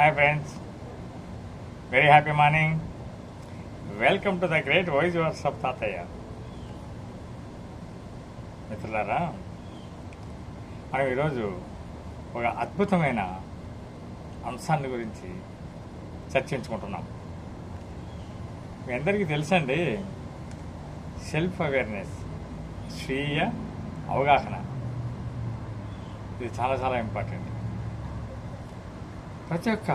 Hi friends, very happy morning. Welcome to the great voice of తాతయ్య. మిత్రులారా, మనం ఈరోజు ఒక అద్భుతమైన అంశాన్ని గురించి చర్చించుకుంటున్నాం. మీ అందరికీ తెలుసండి, సెల్ఫ్ అవేర్నెస్, స్వీయ అవగాహన. ఇది చాలా చాలా ఇంపార్టెంట్. ప్రతి ఒక్క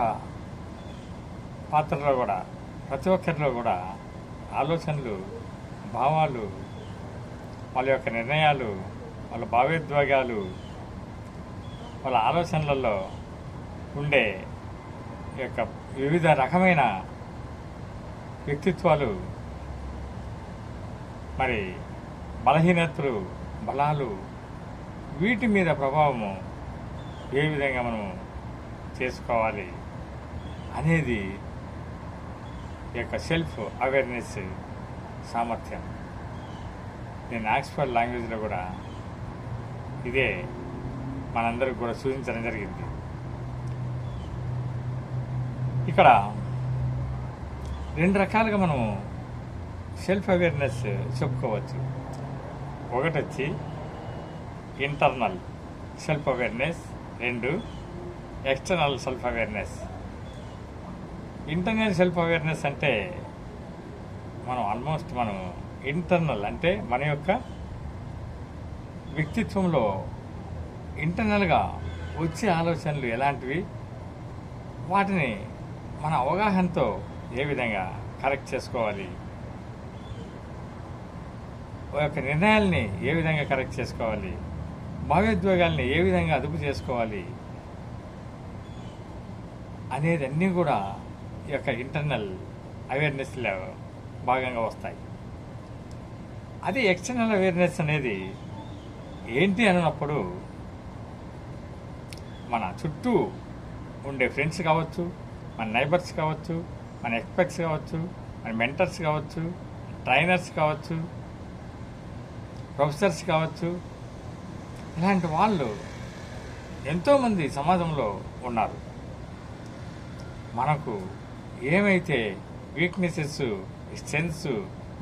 పాత్రలో కూడా, ప్రతి ఒక్కరిలో కూడా ఆలోచనలు, భావాలు, వాళ్ళ యొక్క నిర్ణయాలు, వాళ్ళ భావోద్వేగాలు, వాళ్ళ ఆలోచనలలో ఉండే యొక్క వివిధ రకమైన వ్యక్తిత్వాలు, మరి బలహీనతలు, బలాలు, వీటి మీద ప్రభావము ఏ విధంగా మనము చేసుకోవాలి అనేది ఈ యొక్క సెల్ఫ్ అవేర్నెస్ సామర్థ్యం. నేను ఆక్స్ఫర్డ్ లాంగ్వేజ్లో కూడా ఇదే మనందరికి కూడా సూచించడం జరిగింది. ఇక్కడ రెండు రకాలుగా మనం సెల్ఫ్ అవేర్నెస్ చెప్పుకోవచ్చు. ఒకటి వచ్చి ఇంటర్నల్ సెల్ఫ్ అవేర్నెస్, రెండు external self awareness. Internal self awareness అంటే మనం ఇంటర్నల్ అంటే మన యొక్క వ్యక్తిత్వంలో ఇంటర్నల్గా వచ్చే ఆలోచనలు ఎలాంటివి, వాటిని మన అవగాహనతో ఏ విధంగా కరెక్ట్ చేసుకోవాలి, యొక్క నిర్ణయాల్ని ఏ విధంగా కరెక్ట్ చేసుకోవాలి, భావోద్వేగాల్ని ఏ విధంగా అదుపు చేసుకోవాలి అనేది అన్నీ కూడా ఈ యొక్క ఇంటర్నల్ అవేర్నెస్లో భాగంగా వస్తాయి. అదే ఎక్స్టర్నల్ అవేర్నెస్ అనేది ఏంటి అన్నప్పుడు, మన చుట్టూ ఉండే ఫ్రెండ్స్ కావచ్చు, మన నైబర్స్ కావచ్చు, మన ఎక్స్పర్ట్స్ కావచ్చు, మన మెంటర్స్ కావచ్చు, ట్రైనర్స్ కావచ్చు, ప్రొఫెసర్స్ కావచ్చు, ఇలాంటి వాళ్ళు ఎంతోమంది సమాజంలో ఉన్నారు. మనకు ఏమైతే వీక్నెసెస్, స్ట్రెంగ్స్,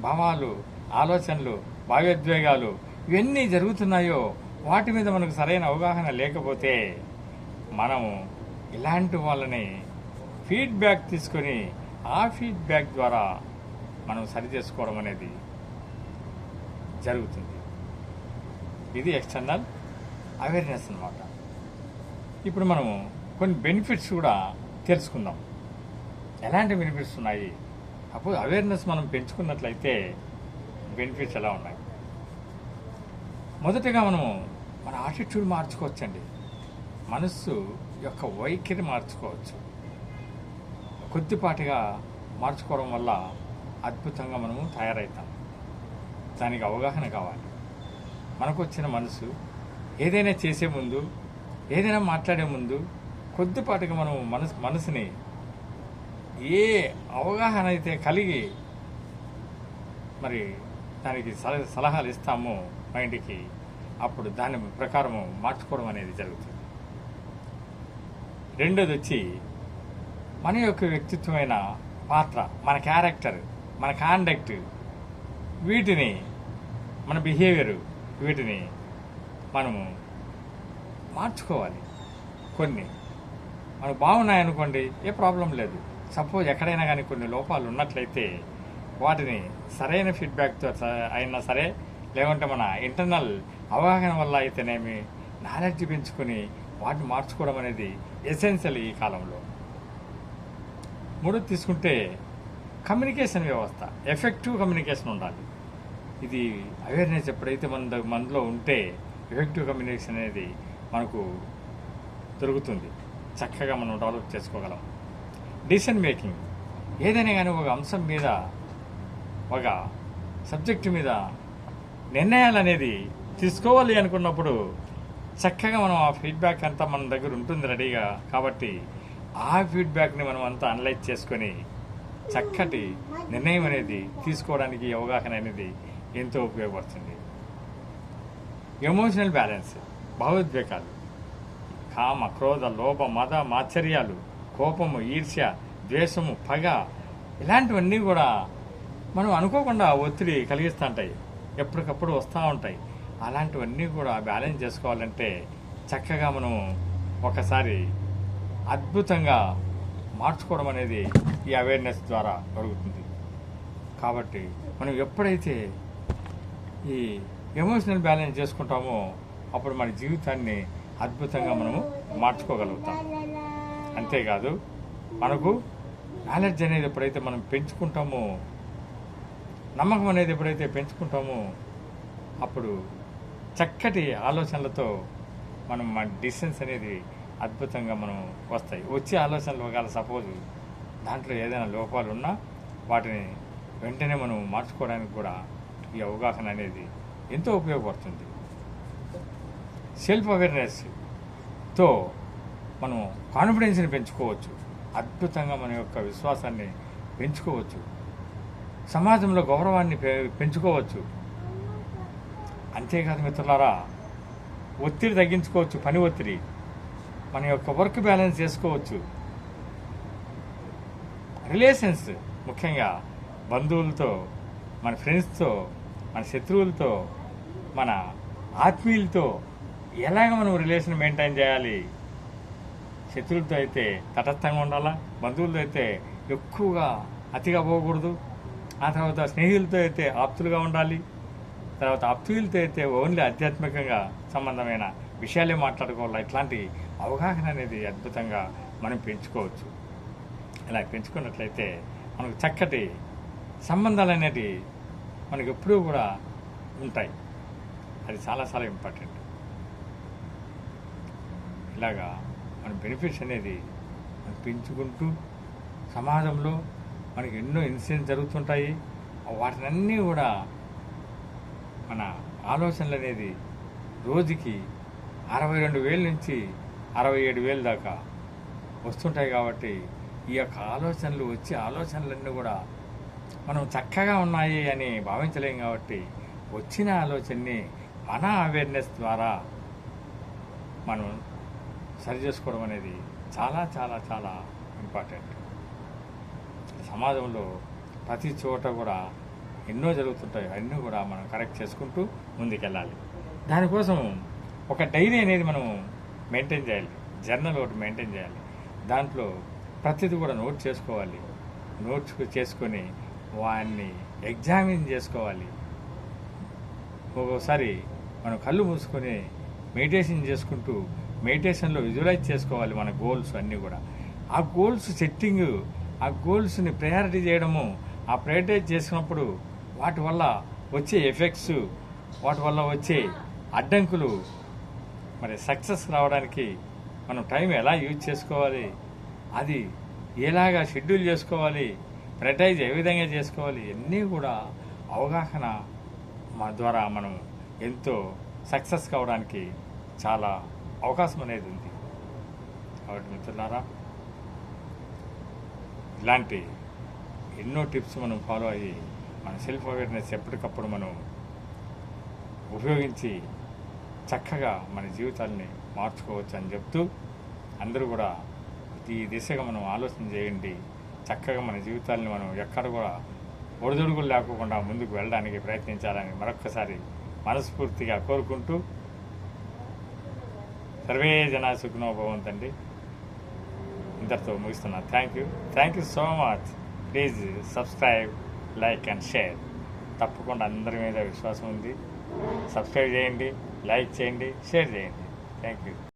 భావాలు, ఆలోచనలు, భావోద్వేగాలు ఇవన్నీ జరుగుతున్నాయో వాటి మీద మనకు సరైన అవగాహన లేకపోతే మనము ఇలాంటి వాళ్ళని ఫీడ్బ్యాక్ తీసుకొని ఆ ఫీడ్బ్యాక్ ద్వారా మనం సరి చేసుకోవడం అనేది జరుగుతుంది. ఇది ఎక్స్టర్నల్ అవేర్నెస్ అన్నమాట. ఇప్పుడు మనము కొన్ని బెనిఫిట్స్ కూడా తెలుసుకుందాం. ఎలాంటి బెనిఫిట్స్ ఉన్నాయి, అప్పుడు అవేర్నెస్ మనం పెంచుకున్నట్లయితే బెనిఫిట్స్ ఎలా ఉన్నాయి. మొదటగా మనము మన యాటిట్యూడ్ మార్చుకోవచ్చండి. మనస్సు యొక్క వైఖరి మార్చుకోవచ్చు. కొద్దిపాటిగా మార్చుకోవడం వల్ల అద్భుతంగా మనము తయారవుతాం. దానికి అవగాహన కావాలి. మనకు వచ్చిన మనసు ఏదైనా చేసే ముందు, ఏదైనా మాట్లాడే ముందు కొద్దిపాటిగా మనం మనసుని ఏ అవగాహన అయితే కలిగి మరి దానికి సలహాలు ఇస్తామో మైండ్కి, అప్పుడు దాని ప్రకారము మార్చుకోవడం అనేది జరుగుతుంది. రెండోది వచ్చి మన యొక్క వ్యక్తిత్వమైన పాత్ర, మన క్యారెక్టర్, మన కాండక్ట్, వీటిని, మన బిహేవియర్, వీటిని మనము మార్చుకోవాలి. కొన్ని మనకు బాగున్నాయనుకోండి, ఏ ప్రాబ్లం లేదు. సపోజ్ ఎక్కడైనా కానీ కొన్ని లోపాలు ఉన్నట్లయితే వాటిని సరైన ఫీడ్బ్యాక్తో అయినా సరే, లేకుంటే మన ఇంటర్నల్ అవగాహన వల్ల అయితేనేమి నాలెడ్జ్ పెంచుకొని వాటిని మార్చుకోవడం అనేది ఎసెన్షియల్ ఈ కాలంలో. మూడోది తీసుకుంటే కమ్యూనికేషన్ వ్యవస్థ, ఎఫెక్టివ్ కమ్యూనికేషన్ ఉండాలి. ఇది అవేర్నెస్ ఎప్పుడైతే మనలో ఉంటే ఎఫెక్టివ్ కమ్యూనికేషన్ అనేది మనకు దొరుకుతుంది. చక్కగా మనం డెవలప్ చేసుకోగలం. డిసిషన్ మేకింగ్, ఏదైనా కానీ ఒక అంశం మీద, ఒక సబ్జెక్టు మీద నిర్ణయాలు అనేది తీసుకోవాలి అనుకున్నప్పుడు చక్కగా మనం ఆ ఫీడ్బ్యాక్ అంతా మన దగ్గర ఉంటుంది రెడీగా. కాబట్టి ఆ ఫీడ్బ్యాక్ని మనం అంతా అనలైజ్ చేసుకొని చక్కటి నిర్ణయం అనేది తీసుకోవడానికి అవగాహన అనేది ఎంతో ఉపయోగపడుతుంది. ఎమోషనల్ బ్యాలెన్స్, భావోద్వేగాలు, కామ, క్రోధ, లోభ, మద, మాత్సర్యాలు, కోపము, ఈర్ష్య, ద్వేషము, పగ ఇలాంటివన్నీ కూడా మనం అనుకోకుండా ఒత్తిడి కలిగిస్తూ ఉంటాయి, ఎప్పటికప్పుడు వస్తూ ఉంటాయి. అలాంటివన్నీ కూడా బ్యాలెన్స్ చేసుకోవాలంటే చక్కగా మనం ఒకసారి అద్భుతంగా మార్చుకోవడం అనేది ఈ అవేర్నెస్ ద్వారా జరుగుతుంది. కాబట్టి మనం ఎప్పుడైతే ఈ ఎమోషనల్ బ్యాలెన్స్ చేసుకుంటామో అప్పుడు మన జీవితాన్ని అద్భుతంగా మనము మార్చుకోగలుగుతాం. అంతేకాదు మనకు నాలెడ్జ్ అనేది ఎప్పుడైతే మనం పెంచుకుంటామో, నమ్మకం అనేది ఎప్పుడైతే పెంచుకుంటామో అప్పుడు చక్కటి ఆలోచనలతో మనం మన డిసిషన్స్ అనేది అద్భుతంగా మనం వస్తాయి. వచ్చే ఆలోచనలు ఒకవేళ సపోజ్ దాంట్లో ఏదైనా లోపాలు ఉన్నా వాటిని వెంటనే మనం మార్చుకోవడానికి కూడా ఈ అవగాహన అనేది ఎంతో ఉపయోగపడుతుంది. సెల్ఫ్ అవేర్నెస్తో మనం కాన్ఫిడెన్స్ని పెంచుకోవచ్చు, అద్భుతంగా మన యొక్క విశ్వాసాన్ని పెంచుకోవచ్చు, సమాజంలో గౌరవాన్ని పెంచుకోవచ్చు. అంతేకాదు మిత్రులారా, ఒత్తిడి తగ్గించుకోవచ్చు, పని ఒత్తిడి, మన యొక్క వర్క్ బ్యాలెన్స్ చేసుకోవచ్చు. రిలేషన్స్, ముఖ్యంగా బంధువులతో, మన ఫ్రెండ్స్తో, మన శత్రువులతో, మన ఆత్మీయులతో ఎలాగ మనం రిలేషన్ మెయింటైన్ చేయాలి. శత్రువులతో అయితే తటస్థంగా ఉండాలా, బంధువులతో అయితే ఎక్కువగా అతిగా పోకూడదు. ఆ తర్వాత స్నేహితులతో అయితే ఆప్తులుగా ఉండాలి. తర్వాత ఆప్తులతో అయితే ఓన్లీ ఆధ్యాత్మికంగా సంబంధమైన విషయాలే మాట్లాడుకోవాలి. ఇట్లాంటి అవగాహన అనేది అద్భుతంగా మనం పెంచుకోవచ్చు. ఇలా పెంచుకున్నట్లయితే మనకు చక్కటి సంబంధాలు అనేవి మనకు ఎప్పుడూ కూడా ఉంటాయి. అది చాలా చాలా ఇంపార్టెంట్. ఇలాగా మన బెనిఫిట్స్ అనేది మనం పెంచుకుంటూ సమాజంలో మనకి ఎన్నో ఇన్సిడెంట్స్ జరుగుతుంటాయి. వాటినన్నీ కూడా మన ఆలోచనలు అనేది రోజుకి 62,000 నుంచి 67,000 దాకా వస్తుంటాయి. కాబట్టి ఈ యొక్క ఆలోచనలు వచ్చే ఆలోచనలన్నీ కూడా మనం చక్కగా ఉన్నాయి అని భావించలేం. కాబట్టి వచ్చిన ఆలోచనని మన అవేర్నెస్ ద్వారా మనం సరి చేసుకోవడం అనేది చాలా చాలా చాలా ఇంపార్టెంట్. సమాజంలో ప్రతి చోట కూడా ఎన్నో జరుగుతుంటాయి, అన్నీ కూడా మనం కరెక్ట్ చేసుకుంటూ ముందుకెళ్ళాలి. దానికోసం ఒక డైరీ అనేది మనం మెయింటైన్ చేయాలి, జర్నల్ ఒకటి మెయింటైన్ చేయాలి. దాంట్లో ప్రతిదీ కూడా నోట్ చేసుకోవాలి. నోట్స్ చేసుకొని వాడిని ఎగ్జామిన్ చేసుకోవాలి. ఒక్కోసారి మనం కళ్ళు మూసుకొని మెడిటేషన్ చేసుకుంటూ మెడిటేషన్లో విజువలైజ్ చేసుకోవాలి మన గోల్స్ అన్నీ కూడా. ఆ గోల్స్ సెట్టింగ్, ఆ గోల్స్ని ప్రయారిటీ చేయడము, ఆ ప్రయారిటైజ్ చేసినప్పుడు వాటి వల్ల వచ్చే ఎఫెక్ట్స్, వాటి వల్ల వచ్చే అడ్డంకులు, మరి సక్సెస్ రావడానికి మనం టైం ఎలా యూజ్ చేసుకోవాలి, అది ఎలాగా షెడ్యూల్ చేసుకోవాలి, ప్రయారిటైజ్ ఏ విధంగా చేసుకోవాలి, ఇవన్నీ కూడా అవగాహన మా ద్వారా మనం ఎంతో సక్సెస్ కావడానికి చాలా అవకాశం అనేది ఉంది. కాబట్టి మిత్రులారా, ఇలాంటి ఎన్నో టిప్స్ మనం ఫాలో అయ్యి మన సెల్ఫ్ అవేర్నెస్ ఎప్పటికప్పుడు మనం ఉపయోగించి చక్కగా మన జీవితాన్ని మార్చుకోవచ్చు అని చెప్తూ, అందరూ కూడా ఈ దిశగా మనం ఆలోచన చేయండి. చక్కగా మన జీవితాన్ని మనం ఎక్కడ కూడా ఒడిదుడుగులు లేకుండా ముందుకు వెళ్ళడానికి ప్రయత్నించాలని మరొక్కసారి మనస్ఫూర్తిగా కోరుకుంటూ, సర్వే జనా సుఖినో భవంతండి. ఇంతటితో ముగిస్తున్నా. Thank you so much. Please subscribe, like and share. తప్పకుండా అందరి మీద విశ్వాసం ఉంది. సబ్స్క్రైబ్ చేయండి, లైక్ చేయండి, షేర్ చేయండి. Thank you.